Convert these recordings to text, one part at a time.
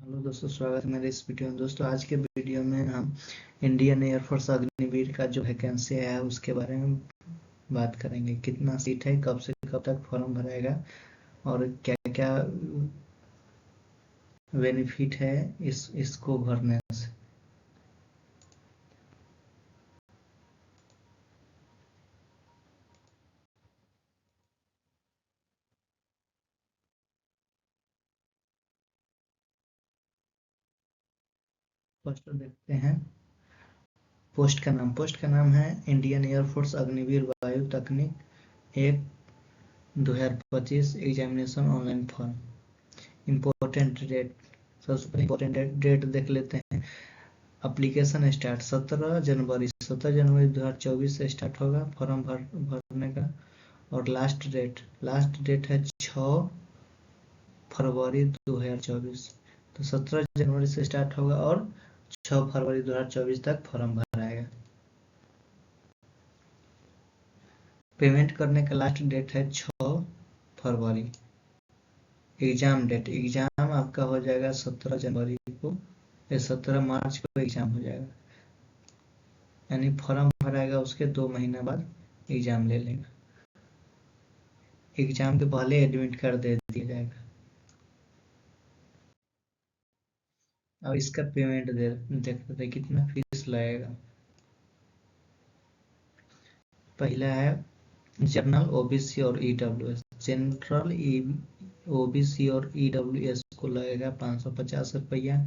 Hello दोस्तों, स्वागत है मेरे इस वीडियो में। दोस्तों आज के वीडियो में हम इंडियन एयरफोर्स अग्निवीर का जो वैकेंसी है उसके बारे में बात करेंगे। कितना सीट है, कब से कब तक फॉर्म भराएगा और क्या क्या बेनिफिट है इसको भरने से। फर्स्ट देखते हैं पोस्ट का नाम है इंडियन एयरफोर्स अग्निवीर वायु तकनीक 1 2025 examination online form. Important date, सबसे पहले इम्पोर्टेंट डेट देख लेते हैं। एप्लीकेशन स्टार्ट 17 जनवरी 2024 से स्टार्ट होगा फॉर्म भरने का। और लास्ट डेट है 6 फरवरी 2024। तो 17 जनवरी से स्टार्ट होगा और 6 फरवरी 2024 तक फॉर्म भराएगा। पेमेंट करने का लास्ट डेट है 6 फरवरी। एग्जाम आपका हो जाएगा 17 जनवरी को, 17 मार्च को एग्जाम हो जाएगा। यानी फॉर्म भराएगा उसके 2 महीने बाद एग्जाम ले लेगा। एग्जाम के पहले एडमिट कार्ड दे दिया जाएगा। अब इसका पेमेंट देखते थे कितना फीस लगेगा। पहला है जनरल ओबीसी और ईडब्ल्यूएस। जनरल ओबीसी और ईडब्ल्यूएस को लगेगा 550 रुपया।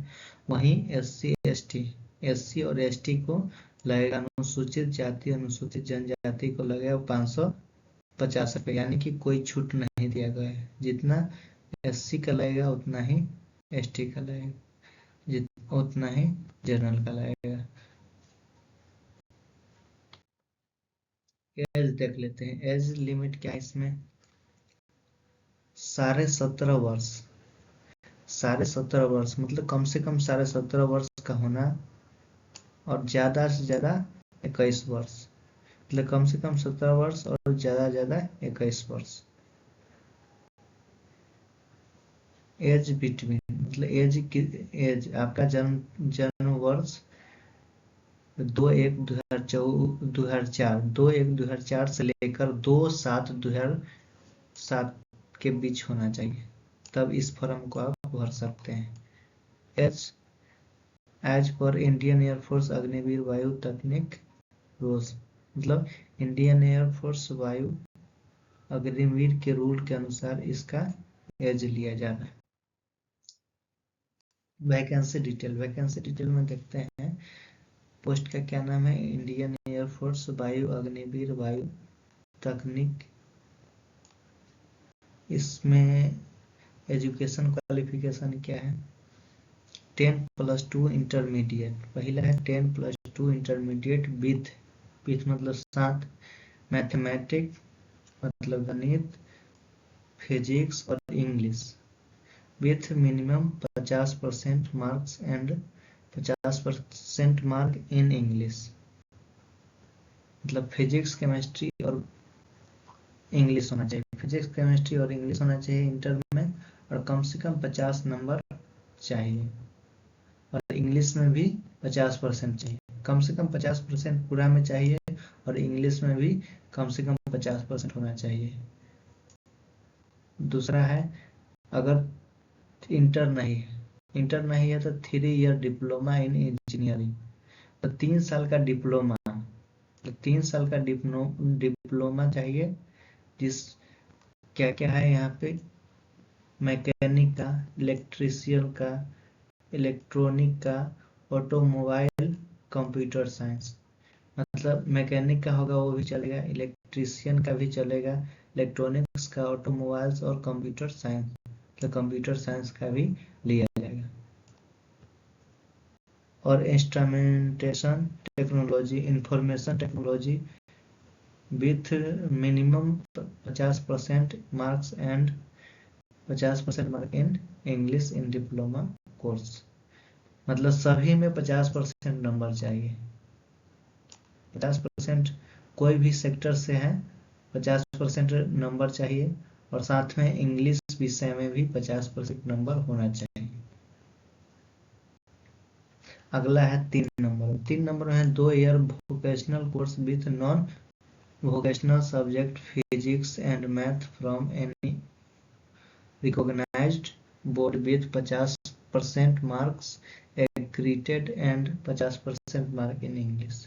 वहीं एससी और एसटी को लगेगा, अनुसूचित जाति अनुसूचित जनजाति को लगेगा 550 रुपये। यानी कि कोई छूट नहीं दिया गया है। जितना एससी का लगेगा उतना ही एसटी का लगेगा, उतना ही जनरल का लगेगा। एज देख लेते हैं। एज लिमिट क्या है इसमें? 17.5 वर्ष। 17.5 वर्ष मतलब कम से कम 17.5 वर्ष का होना और ज्यादा से ज्यादा 21 वर्ष। मतलब कम से कम 17 वर्ष और ज्यादा से ज्यादा 21 वर्ष। एज बिटवीन मतलब एज आपका जन्म वर्ष 2/1/2004 से लेकर 2/7/2007 के बीच होना चाहिए, तब इस फॉर्म को आप भर सकते हैं। As per Indian air force Agniveer वायु तकनीक रूल्स मतलब इंडियन एयरफोर्स वायु अग्निवीर के रूल के अनुसार इसका एज लिया जाना है। वैकेंसी डिटेल में देखते हैं। पोस्ट का क्या नाम है? इंडियन एयरफोर्स वायु अग्निवीर वायु तकनीक। इसमें एजुकेशन क्वालिफिकेशन क्या है? 10+2 इंटरमीडिएट। पहला है 10+2 इंटरमीडिएट विथ मतलब साथ मैथमेटिक्स मतलब गणित, फिजिक्स और English with minimum 50% marks and 50% mark in English. मतलब फिजिक्स केमिस्ट्री और इंग्लिश होना चाहिए। फिजिक्स केमिस्ट्री और इंग्लिश होना चाहिए इंटर में, और कम से कम 50 नंबर चाहिए। और इंग्लिश में भी 50% चाहिए। कम से कम 50% पूरा में चाहिए और इंग्लिश में भी कम से कम 50% होना चाहिए। दूसरा है अगर इंटर नहीं है तो 3 ईयर डिप्लोमा इन इंजीनियरिंग। तो 3 साल का डिप्लोमा, तो 3 साल का डिप्लोमा चाहिए। जिस क्या क्या है यहाँ पे? मैकेनिक का, इलेक्ट्रीशियन का, इलेक्ट्रॉनिक का, ऑटोमोबाइल, कंप्यूटर साइंस। मतलब मैकेनिक का होगा वो भी चलेगा, इलेक्ट्रीशियन का भी चलेगा, इलेक्ट्रॉनिक्स का, ऑटोमोबाइल्स और कंप्यूटर साइंस, तो कंप्यूटर साइंस का भी लिया जाएगा। और instrumentation technology, information technology with minimum 50% marks and 50% mark in English in diploma course. मतलब सभी में 50% नंबर चाहिए। 50% कोई भी सेक्टर से है 50% नंबर चाहिए, और साथ में इंग्लिश विषय में भी 50% नंबर होना चाहिए। अगला है 3 नंबर। 3 नंबर में है 2 year vocational course with non vocational subject physics and math from any recognized board with 50% marks accredited and 50% mark in English।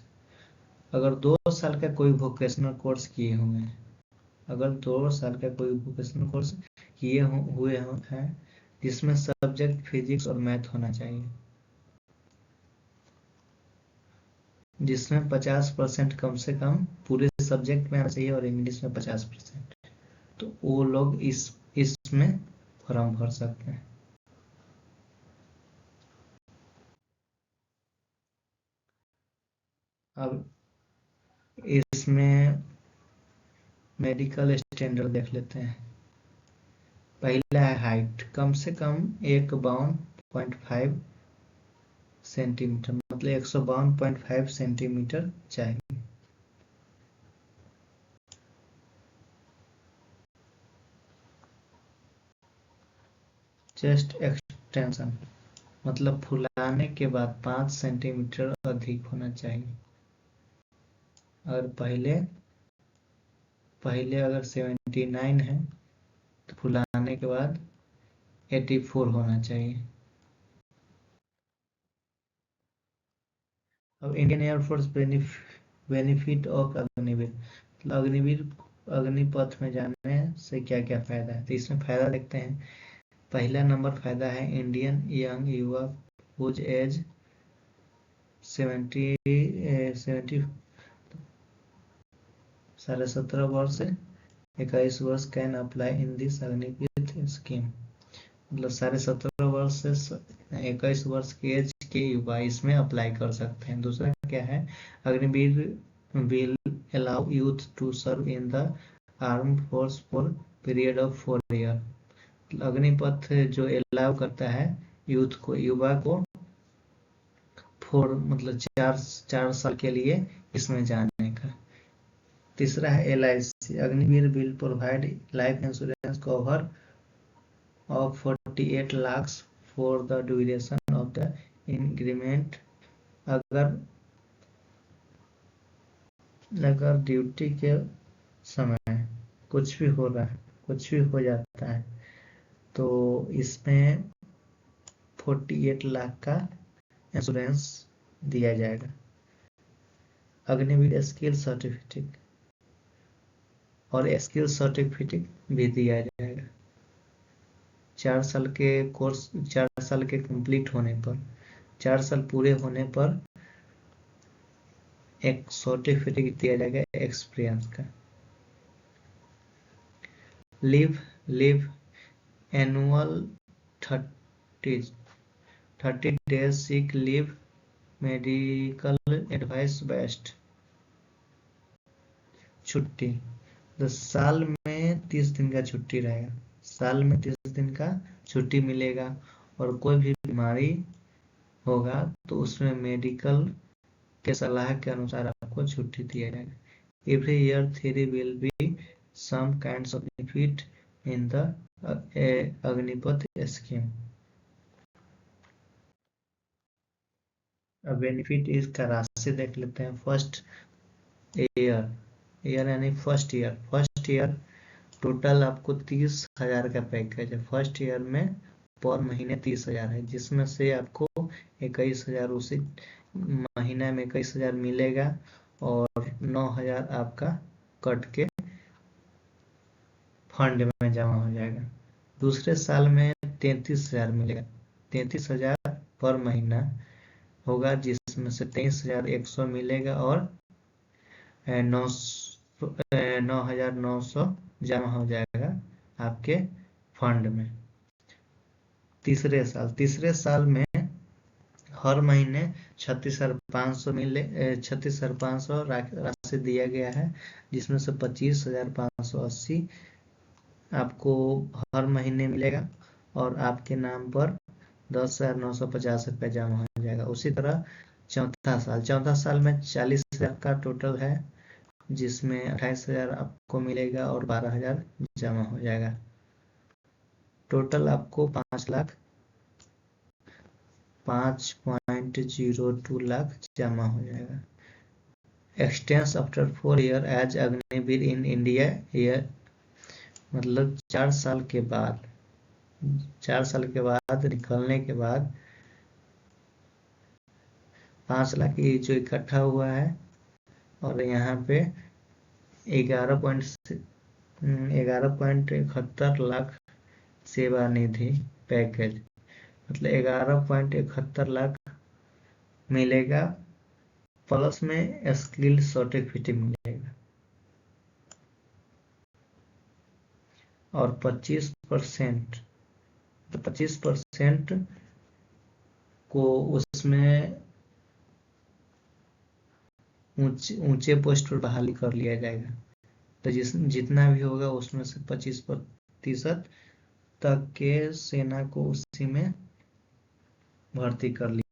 अगर 2 साल का कोई वोकेशनल कोर्स किए हुए हैं, अगर 2 साल का कोई वोकेशनल कोर्स किए हुए हैं जिसमें सब्जेक्ट फिजिक्स और मैथ होना चाहिए, जिसमें 50% कम से कम पूरे सब्जेक्ट में आना चाहिए और इंग्लिश में 50%, तो वो लोग इसमें फॉर्म भर सकते हैं। अब इसमें मेडिकल स्टैंडर्ड देख लेते हैं। पहला है हाइट, कम से कम 152.5 सेंटीमीटर, मतलब 152.5 सेंटीमीटर चाहिए। चेस्ट एक्सटेंशन, मतलब फुलाने के बाद 5 सेंटीमीटर अधिक होना चाहिए। और पहले अगर 79 है तो फुलाने के बाद 84 होना चाहिए। अब Indian air force benefit of Agniveer, मतलब अग्निपथ में जाने से क्या क्या फायदा है, तो इसमें फायदा देखते हैं। पहला नंबर फायदा है इंडियन यंग युवा हुज एज 70 17.5 वर्ष से 21 वर्ष can apply in this Agniveer scheme, मतलब 17.5 वर्ष से 21 वर्ष की एज के युवा इसमें अप्लाई कर सकते हैं। दूसरा क्या है, Agniveer will allow youth to serve in the arm force for period of 4 year, Agnipath जो अलाउ करता है यूथ को, युवा को मतलब 4 साल के लिए इसमें जाने का। तीसरा है LIC, Agniveer will provide life insurance cover of 48 lakhs for the duration of the increment. अगर ड्यूटी के समय कुछ भी हो रहा है, कुछ भी हो जाता है, तो इसमें 48 लाख का इंश्योरेंस दिया जाएगा। अग्निवीर स्किल सर्टिफिकेट और स्किल सर्टिफिकेट भी दिया जाएगा। 4 साल के कोर्स, 4 साल के कंप्लीट होने पर, 4 साल पूरे होने पर एक सर्टिफिकेट दिया जाएगा एक्सपीरियंस का। Leave annual 30 days sick leave, medical advice best. छुट्टी, तो साल में 30 दिन का छुट्टी रहेगा, साल में 30 दिन का छुट्टी मिलेगा। और कोई भी बीमारी होगा तो उसमें मेडिकल के सलाह के अनुसार आपको छुट्टी दिया जाएगा। Every year three will be some kinds of benefit in the Agnipath scheme. Benefit इसका राशि देख लेते हैं। फर्स्ट ईयर यानी फर्स्ट ईयर टोटल आपको 30,000 का पैकेज है। फर्स्ट ईयर में पर महीने 30,000 है, जिसमें से आपको 21,000 उसी महीना में 21,000 मिलेगा और 9,000 आपका कट के फंड में जमा हो जाएगा। दूसरे साल में 33,000 मिलेगा, 33,000 पर महीना होगा, जिसमें से 23,100 मिलेगा और 9,900 जमा हो जाएगा आपके फंड में। तीसरे साल में हर महीने 36,500 राशि दिया गया है, जिसमें से 25,580 आपको हर महीने मिलेगा और आपके नाम पर 10,950 रुपया जमा हो जाएगा। उसी तरह चौथा साल में 40,000 का टोटल है, जिसमें 28,000 आपको मिलेगा और 12,000 जमा हो जाएगा। टोटल आपको 5.02 लाख जमा हो जाएगा। Extends after 4 year as Agniveer in India year, मतलब 4 साल के बाद, 4 साल के बाद निकलने के बाद 5 लाख की जो इकट्ठा हुआ है, और यहाँ पे 11.71 लाख सेवा निधि पैकेज, मतलब 11.71 लाख मिलेगा, प्लस में स्किल सर्टिफिकेट मिलेगा, और 25% को उसमें ऊंचे पोस्ट पर बहाली कर लिया जाएगा। तो जितना भी होगा उसमें से 25% तक के सेना को उसी में भर्ती कर लिया